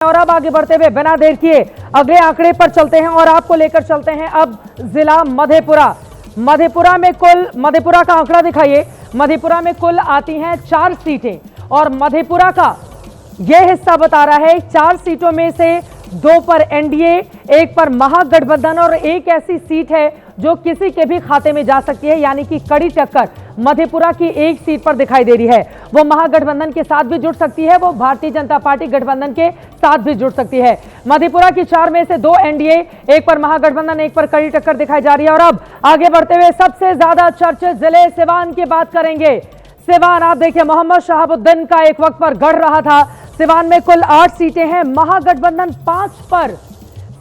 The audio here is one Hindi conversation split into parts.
और अब आगे बढ़ते हुए बिना देर किए अगले आंकड़े पर चलते हैं और आपको लेकर चलते हैं अब जिला मधेपुरा। मधेपुरा का आंकड़ा दिखाइए। मधेपुरा में कुल आती हैं 4 सीटें और मधेपुरा का यह हिस्सा बता रहा है 4 सीटों में से 2 पर एनडीए, 1 पर महागठबंधन और एक ऐसी सीट है जो किसी के भी खाते में जा सकती है, यानी कि कड़ी टक्कर मधेपुरा की एक सीट पर दिखाई दे रही है। वो महागठबंधन के साथ भी जुड़ सकती है, वो भारतीय जनता पार्टी गठबंधन के साथ भी जुड़ सकती है। मधेपुरा की 4 में से 2 एनडीए, 1 पर महागठबंधन, 1 पर कड़ी टक्कर दिखाई जा रही है। और अब आगे बढ़ते हुए सबसे ज्यादा चर्चित जिले सिवान की बात करेंगे। सिवान, आप देखिए, मोहम्मद शहाबुद्दीन का एक वक्त पर गढ़ रहा था। सिवान में कुल 8 सीटें हैं, महागठबंधन 5 पर।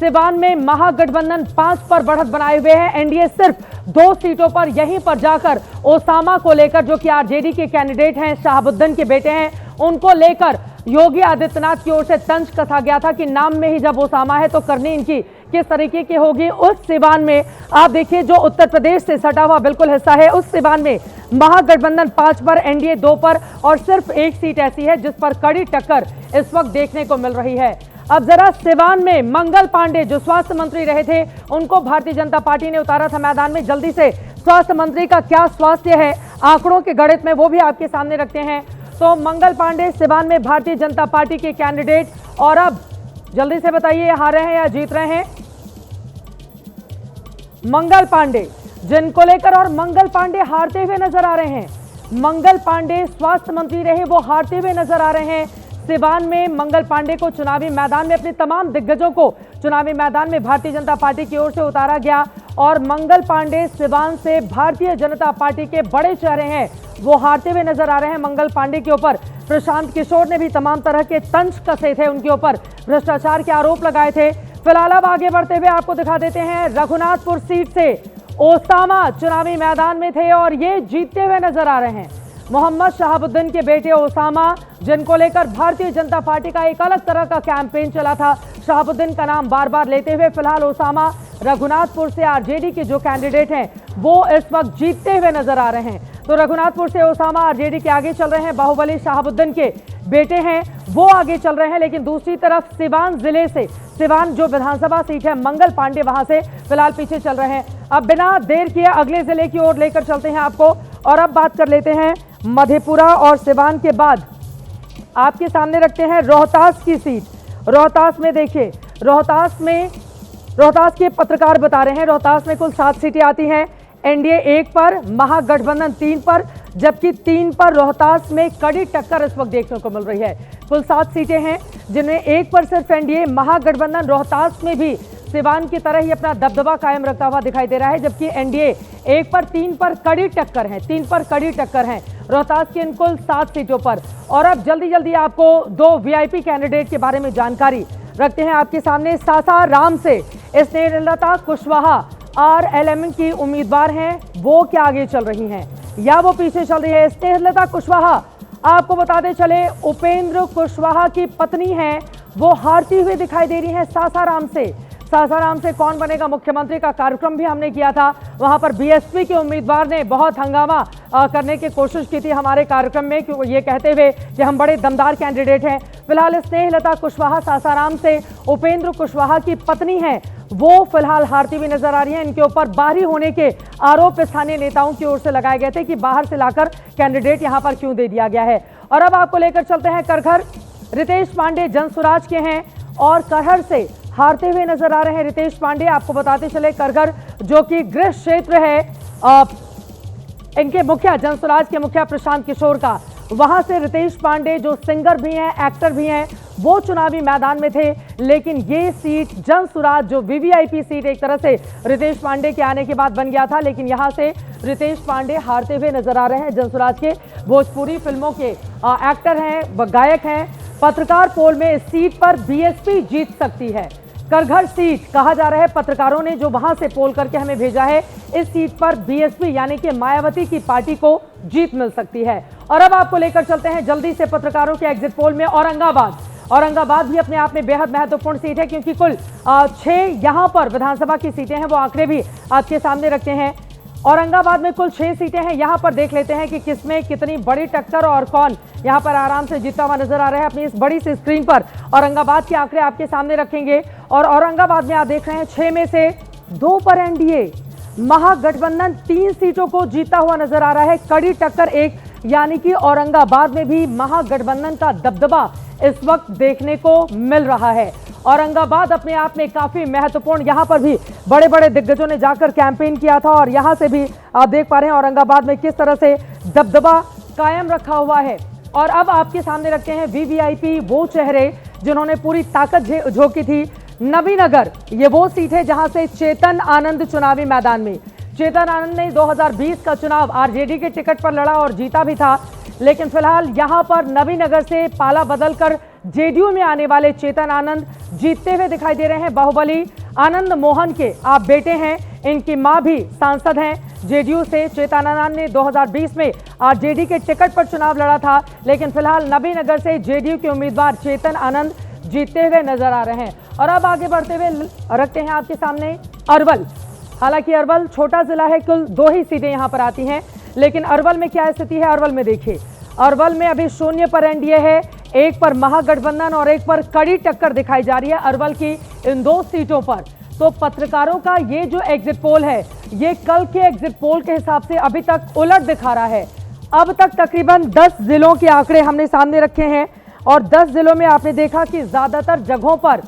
सिवान में महागठबंधन 5 पर बढ़त बनाए हुए हैं। एनडीए सिर्फ 2 सीटों पर, यहीं पर जाकर ओसामा को लेकर, जो कि आरजेडी के कैंडिडेट हैं, शहाबुद्दीन के बेटे हैं, उनको लेकर योगी आदित्यनाथ की ओर से तंज कसा गया था कि नाम में ही जब ओसामा है तो करनी इनकी किस तरीके की होगी। उस सिवान में आप देखिए, जो उत्तर प्रदेश से सटा हुआ बिल्कुल हिस्सा है, उस सिवान में महागठबंधन 5 पर, एनडीए 2 पर और सिर्फ 1 सीट ऐसी है जिस पर कड़ी टक्कर इस वक्त देखने को मिल रही है। अब जरा सिवान में मंगल पांडे जो स्वास्थ्य मंत्री रहे थे, उनको भारतीय जनता पार्टी ने उतारा था मैदान में। जल्दी से स्वास्थ्य मंत्री का क्या स्वास्थ्य है आंकड़ों के गणित में, वो भी आपके सामने रखते हैं। तो मंगल पांडे सिवान में भारतीय जनता पार्टी के कैंडिडेट, और अब जल्दी से बताइए हार रहे हैं या जीत रहे हैं। मंगल पांडे जिनको लेकर, और मंगल पांडे हारते हुए नजर आ रहे हैं। मंगल पांडे स्वास्थ्य मंत्री रहे, वो हारते हुए नजर आ रहे हैं। सिवान में मंगल पांडे को चुनावी मैदान में, अपने तमाम दिग्गजों को चुनावी मैदान में भारतीय जनता पार्टी की ओर से उतारा गया और मंगल पांडे सिवान से भारतीय जनता पार्टी के बड़े चेहरे हैं, वो हारते हुए नजर आ रहे हैं। मंगल पांडे के ऊपर प्रशांत किशोर ने भी तमाम तरह के तंज कसे थे, उनके ऊपर भ्रष्टाचार के आरोप लगाए थे। फिलहाल अब आगे बढ़ते हुए आपको दिखा देते हैं, रघुनाथपुर सीट से ओसामा चुनावी मैदान में थे और ये जीतते हुए नजर आ रहे हैं। मोहम्मद शहाबुद्दीन के बेटे ओसामा, जिनको लेकर भारतीय जनता पार्टी का एक अलग तरह का कैंपेन चला था, शहाबुद्दीन का नाम बार बार लेते हुए। फिलहाल ओसामा रघुनाथपुर से आरजेडी के जो कैंडिडेट हैं, वो इस वक्त जीतते हुए नजर आ रहे हैं। तो रघुनाथपुर से ओसामा आरजेडी के आगे चल रहे हैं, बाहुबली शहाबुद्दीन के बेटे हैं, वो आगे चल रहे हैं। लेकिन दूसरी तरफ सिवान जिले से, सिवान जो विधानसभा सीट है, मंगल पांडे वहां से फिलहाल पीछे चल रहे हैं। अब बिना देर किए अगले जिले की ओर लेकर चलते हैं आपको, और अब बात कर लेते हैं मधेपुरा और सिवान के बाद आपके सामने रखते हैं रोहतास की सीट। रोहतास में देखिए, रोहतास के पत्रकार बता रहे हैं, रोहतास में कुल 7 सीटें आती हैं, एनडीए 1 पर, महागठबंधन 3 पर, जबकि 3 पर रोहतास में कड़ी टक्कर इस वक्त देखने को मिल रही है। कुल 7 सीटें हैं जिनमें 1 पर सिर्फ एनडीए, महागठबंधन रोहतास में भी सिवान की तरह ही अपना दबदबा कायम रखता हुआ दिखाई दे रहा है, जबकि एनडीए 1 पर, 3 पर कड़ी टक्कर है, 3 पर कड़ी टक्कर है रोहतास की इन कुल 7 सीटों पर। और अब जल्दी आपको 2 वीआईपी कैंडिडेट के बारे में जानकारी रखते हैं आपके सामने। सासाराम से स्नेहलता कुशवाहा आरएलएम की उम्मीदवार हैं, वो क्या आगे चल रही हैं या वो पीछे चल रही है। स्नेहलता कुशवाहा, आपको बताते चले, उपेंद्र कुशवाहा की पत्नी हैं, वो हारती हुई दिखाई दे रही हैं सासाराम से। सासाराम से कौन बनेगा मुख्यमंत्री का कार्यक्रम भी हमने किया था, वहां पर बीएसपी के उम्मीदवार ने बहुत हंगामा करने की कोशिश की थी हमारे कार्यक्रम में, क्योंकि ये कहते हुए कि हम बड़े दमदार कैंडिडेट हैं। फिलहाल स्नेहलता कुशवाहा सासाराम से उपेंद्र कुशवाहा की पत्नी हैं, वो फिलहाल हारती हुई नजर आ रही है। इनके ऊपर बाहरी होने के आरोप स्थानीय नेताओं की ओर से लगाए गए थे कि बाहर से लाकर कैंडिडेट यहां पर क्यों दे दिया गया है। और अब आपको लेकर चलते हैं करघर। रितेश पांडे जनसुराज के हैं और करहर से हारते हुए नजर आ रहे हैं रितेश पांडे। आपको बताते चले, करघर जो कि गृह क्षेत्र है इनके मुखिया, जनसुराज के मुखिया प्रशांत किशोर का, वहां से रितेश पांडे जो सिंगर भी हैं, एक्टर भी हैं, वो चुनावी मैदान में थे। लेकिन ये सीट जनसुराज जो वीवीआईपी सीट एक तरह से रितेश पांडे के आने के बाद बन गया था, लेकिन यहां से रितेश पांडे हारते हुए नजर आ रहे हैं। जनसुराज के भोजपुरी फिल्मों के एक्टर हैं, गायक हैं। पत्रकार पोल में इस सीट पर बीएसपी जीत सकती है। करघर सीट कहा जा रहा है, पत्रकारों ने जो वहां से पोल करके हमें भेजा है, इस सीट पर बीएसपी यानी कि मायावती की पार्टी को जीत मिल सकती है। और अब आपको लेकर चलते हैं जल्दी से पत्रकारों के एग्जिट पोल में औरंगाबाद भी अपने आप में बेहद महत्वपूर्ण सीट है, क्योंकि कुल 6 यहां पर विधानसभा की सीटें हैं, वो आंकड़े भी आपके सामने रखते हैं। औरंगाबाद में कुल 6 सीटें हैं। यहां पर देख लेते हैं कि किसमें कितनी बड़ी टक्कर और कौन यहां पर आराम से जीता हुआ नजर आ रहा है। अपनी इस बड़ी सी स्क्रीन पर औरंगाबाद के आंकड़े आपके सामने रखेंगे और औरंगाबाद में आप देख रहे हैं 6 में से 2 पर एनडीए। महागठबंधन 3 सीटों को जीता हुआ नजर आ रहा है। कड़ी टक्कर एक, यानी कि औरंगाबाद में भी महागठबंधन का दबदबा इस वक्त देखने को मिल रहा है। औरंगाबाद अपने आप में काफी महत्वपूर्ण, यहां पर भी बड़े बड़े दिग्गजों ने जाकर कैंपेन किया था और यहां से भी आप देख पा रहे हैं औरंगाबाद में किस तरह से दबदबा कायम रखा हुआ है। और अब आपके सामने रखते हैं वीवीआईपी, वो चेहरे जिन्होंने पूरी ताकत झोंकी थी। नबीनगर ये वो सीट है जहां से चेतन आनंद चुनावी मैदान में, चेतन आनंद ने 2020 का चुनाव आरजेडी के टिकट पर लड़ा और जीता भी था, लेकिन फिलहाल यहां पर नबीनगर से पाला बदलकर जेडीयू में आने वाले चेतन आनंद जीतते हुए दिखाई दे रहे हैं। बाहुबली आनंद मोहन के आप बेटे हैं, इनकी मां भी सांसद हैं जेडीयू से। चेतन आनंद ने 2020 में आरजेडी के टिकट पर चुनाव लड़ा था, लेकिन फिलहाल नबीनगर से जेडीयू के उम्मीदवार चेतन आनंद जीतते हुए नजर आ रहे हैं। और अब आगे बढ़ते हुए रखते हैं आपके सामने अरवल। हालांकि अरवल छोटा जिला है, कुल 2 ही सीटें यहां पर आती हैं, लेकिन अरवल में क्या स्थिति है अरवल में देखिए। अरवल में अभी 0 पर एनडीए है, 1 पर महागठबंधन और 1 पर कड़ी टक्कर दिखाई जा रही है अरवल की इन 2 सीटों पर। तो पत्रकारों का ये जो एग्जिट पोल है, ये कल के एग्जिट पोल के हिसाब से अभी तक उलट दिखा रहा है। अब तक तकरीबन 10 जिलों के आंकड़े हमने सामने रखे हैं और 10 जिलों में आपने देखा कि ज्यादातर जगहों पर,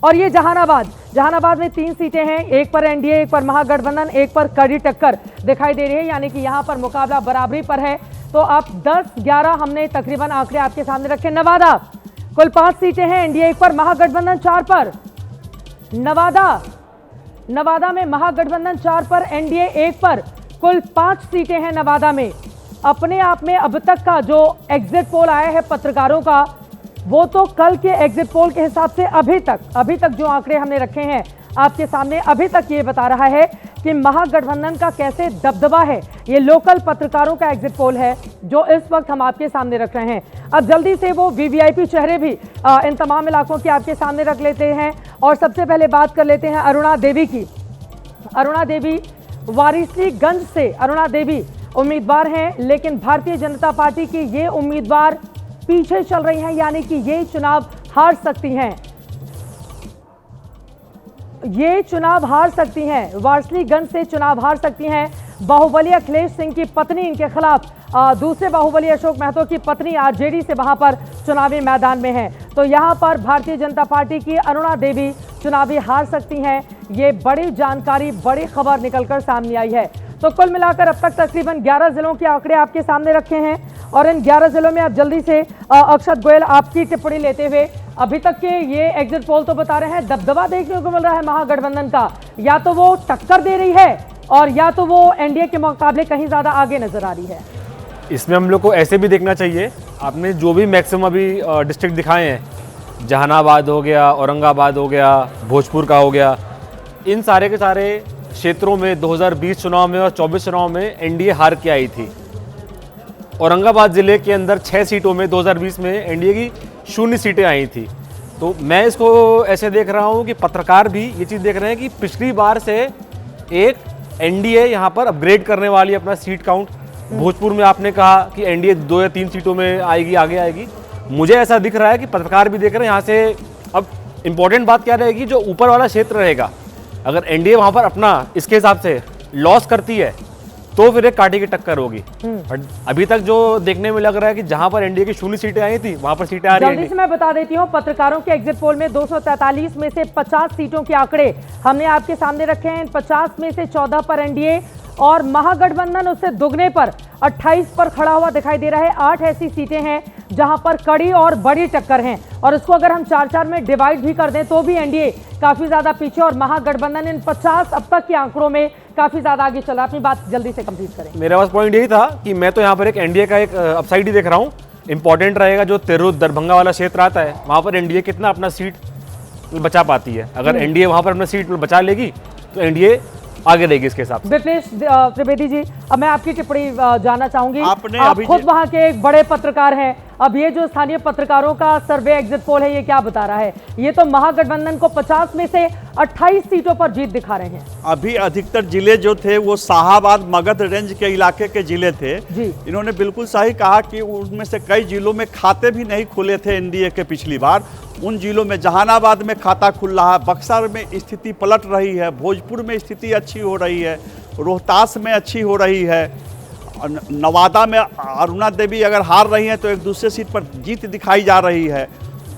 और ये जहानाबाद में 3 सीटें हैं, 1 पर एनडीए, 1 पर महागठबंधन, 1 पर कड़ी टक्कर दिखाई दे रही है, यानी कि यहां पर मुकाबला बराबरी पर है। तो अब 10-11 हमने तकरीबन आंकड़े आपके सामने रखे। नवादा कुल 5 सीटें हैं, एनडीए 1 पर, महागठबंधन 4 पर। नवादा में महागठबंधन 4 पर, एनडीए 1 पर, कुल 5 सीटें हैं नवादा में। अपने आप में अब तक का जो एग्जिट पोल आया है पत्रकारों का, वो तो कल के एग्जिट पोल के हिसाब से अभी तक जो आंकड़े हमने रखे हैं आपके सामने, अभी तक ये बता रहा है कि महागठबंधन का कैसे दबदबा है। ये लोकल पत्रकारों का एग्जिट पोल है जो इस वक्त हम आपके सामने रख रहे हैं। अब जल्दी से वो वीवीआईपी चेहरे भी इन तमाम इलाकों के आपके सामने रख लेते हैं और सबसे पहले बात कर लेते हैं अरुणा देवी की। अरुणा देवी वारिसलीगंज से अरुणा देवी उम्मीदवार हैं, लेकिन भारतीय जनता पार्टी की ये उम्मीदवार पीछे चल रही हैं, यानी कि ये चुनाव हार सकती हैं। ये चुनाव हार सकती हैं, वारिसलीगंज से चुनाव हार सकती हैं। बाहुबली अखिलेश सिंह की पत्नी इनके खिलाफ, दूसरे बाहुबली अशोक महतो की पत्नी आरजेडी से वहां पर चुनावी मैदान में है। तो यहां पर भारतीय जनता पार्टी की अरुणा देवी चुनावी हार सकती हैं। ये बड़ी जानकारी, बड़ी खबर निकलकर सामने आई है। तो कुल मिलाकर अब तक तकरीबन 11 जिलों के आंकड़े आपके सामने रखे हैं और इन 11 जिलों में आप जल्दी से अक्षत गोयल आपकी टिप्पणी लेते हुए, अभी तक के ये एग्जिट पोल तो बता रहे हैं दबदबा देखने को मिल रहा है महागठबंधन का, या तो वो टक्कर दे रही है और या तो वो एनडीए के मुकाबले कहीं ज्यादा आगे नजर आ रही है। इसमें हम लोग को ऐसे भी देखना चाहिए, आपने जो भी मैक्सिमम अभी डिस्ट्रिक्ट दिखाए हैं, जहानाबाद हो गया, औरंगाबाद हो गया, भोजपुर का हो गया, इन सारे के सारे क्षेत्रों में 2020 चुनाव में और 24 चुनाव में एनडीए हार के आई थी। औरंगाबाद ज़िले के अंदर 6 सीटों में 2020 में एनडीए की 0 सीटें आई थी। तो मैं इसको ऐसे देख रहा हूँ कि पत्रकार भी ये चीज़ देख रहे हैं कि पिछली बार से एक एनडीए यहाँ पर अपग्रेड करने वाली अपना सीट काउंट। भोजपुर में आपने कहा कि एनडीए 2 या 3 सीटों में आएगी, आगे आएगी। मुझे ऐसा दिख रहा है कि पत्रकार भी देख रहे हैं यहाँ से। अब इम्पोर्टेंट बात क्या रहेगी, जो ऊपर वाला क्षेत्र रहेगा, अगर एनडीए वहाँ पर अपना इसके हिसाब से लॉस करती है तो फिर एक कांटे की टक्कर होगी। बट अभी तक जो देखने में लग रहा है कि जहां पर एनडीए की 0 सीटें आई थी वहां पर सीटें आ रही हैं। जल्दी से मैं बता देती हूं, पत्रकारों के एग्जिट पोल में 243 में से 50 सीटों के आंकड़े हमने आपके सामने रखे हैं। 50 में से 14 पर एनडीए और महागठबंधन उससे दुगने पर 28 पर खड़ा हुआ दिखाई दे रहा है। 8 ऐसी सीटें हैं जहां पर कड़ी और बड़ी टक्कर है, और इसको अगर हम 4-4 में डिवाइड भी कर दें तो भी एनडीए काफी ज्यादा पीछे और महागठबंधन इन 50 अब तक के आंकड़ों में काफी ज्यादा आगे चला। अपनी बात जल्दी से कंप्लीट करें। मेरा बस पॉइंट यही था कि मैं तो यहाँ पर एक एनडीए का एक अपसाइड ही देख रहा हूँ। इंपॉर्टेंट रहेगा जो तिरहुत दरभंगा वाला क्षेत्र आता है, वहाँ पर एनडीए कितना अपना सीट बचा पाती है। अगर एनडीए वहाँ पर अपना सीट बचा लेगी तो एनडीए आगे रहेगी इसके हिसाब से। विपनेश त्रिवेदी जी, अब मैं आपकी टिप्पणी जानना चाहूंगी। आपने आप अभी खुद वहां के एक बड़े पत्रकार हैं। अब ये जो स्थानीय पत्रकारों का सर्वे एग्जिट पोल है, ये क्या बता रहा है? ये तो महागठबंधन को 50 में से 28 सीटों पर जीत दिखा रहे हैं। अभी अधिकतर जिले जो थे वो शाहाबाद मगध रेंज के इलाके के जिले थे जी। इन्होंने बिल्कुल सही कहा कि उनमें से कई जिलों में खाते भी नहीं खुले थे एनडीए के पिछली बार। उन जिलों में जहानाबाद में खाता खुल रहा है, बक्सर में स्थिति पलट रही है, भोजपुर में स्थिति अच्छी हो रही है, रोहतास में अच्छी हो रही है, नवादा में अरुणा देवी अगर हार रही हैं तो एक दूसरे सीट पर जीत दिखाई जा रही है।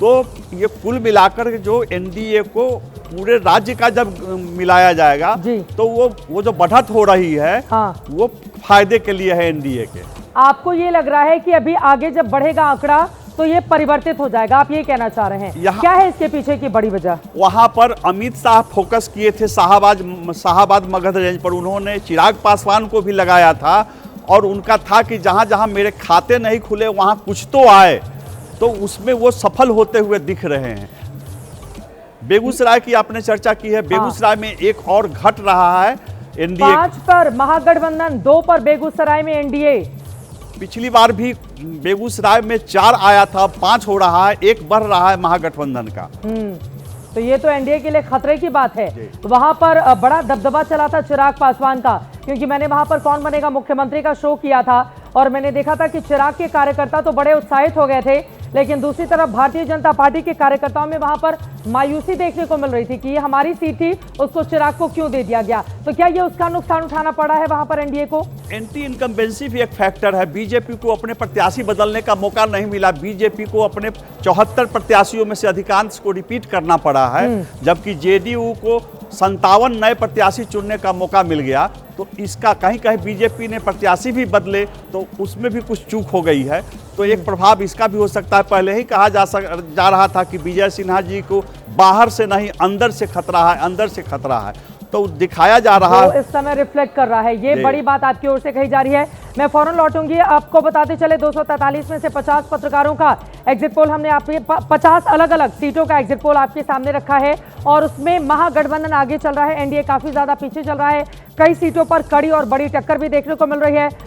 तो ये कुल मिलाकर जो एनडीए को पूरे राज्य का जब मिलाया जाएगा जी। तो वो जो बढ़त हो रही है हाँ। वो फायदे के लिए है एनडीए के। आपको ये लग रहा है कि अभी आगे जब बढ़ेगा आंकड़ा तो ये परिवर्तित हो जाएगा, आप ये कहना चाह रहे हैं? क्या है इसके पीछे की बड़ी वजह? वहां पर अमित शाह फोकस किए थे शाहाबाद मगध रेंज पर। उन्होंने चिराग पासवान को भी लगाया था और उनका था कि जहां जहां मेरे खाते नहीं खुले वहां कुछ तो आए, तो उसमें वो सफल होते हुए दिख रहे हैं। बेगूसराय की आपने चर्चा की है, बेगूसराय में एक और घट रहा है एनडीए। 5 पर महागठबंधन, 2 पर बेगूसराय में एनडीए। पिछली बार भी बेगूसराय में 4 आया था, 5 हो रहा है, 1 बढ़ रहा है महागठबंधन का। तो ये तो एनडीए के लिए खतरे की बात है। वहां पर बड़ा दबदबा चला था चिराग पासवान का, क्योंकि मैंने वहां पर कौन बनेगा मुख्यमंत्री का शो किया था और मैंने देखा था कि चिराग के कार्यकर्ता तो बड़े उत्साहित हो गए थे, लेकिन दूसरी तरफ भारतीय जनता पार्टी के कार्यकर्ताओं में वहां पर मायूसी देखने को मिल रही थी कि ये हमारी सीट थी, उसको चिराग को क्यों दे दिया गया। तो क्या ये उसका नुकसान उठाना पड़ा है वहां पर एनडीए को? एंटी इनकम्बेंसी भी एक फैक्टर है। बीजेपी को अपने प्रत्याशी बदलने का मौका नहीं मिला। बीजेपी को अपने 74 प्रत्याशियों में से अधिकांश को रिपीट करना पड़ा है, जबकि जेडीयू को 57 नए प्रत्याशी चुनने का मौका मिल गया। तो इसका कहीं कहीं बीजेपी ने प्रत्याशी भी बदले तो उसमें भी कुछ चूक हो गई है। तो एक प्रभाव इसका भी हो सकता है। पहले ही कहा जा रहा था कि विजय सिन्हा जी को बाहर से नहीं अंदर से खतरा है, अंदर से खतरा है, तो दिखाया जा रहा है। इस समय रिफ्लेक्ट कर रहा है, ये बड़ी बात आपकी ओर से कही जा रही है। मैं फौरन लौटूंगी। आपको बताते चले 243 में से 50 पत्रकारों का एग्जिट पोल हमने आपके 50 अलग अलग सीटों का एग्जिट पोल आपके सामने रखा है और उसमें महागठबंधन आगे चल रहा है, एनडीए काफी ज्यादा पीछे चल रहा है। कई सीटों पर कड़ी और बड़ी टक्कर भी देखने को मिल रही है।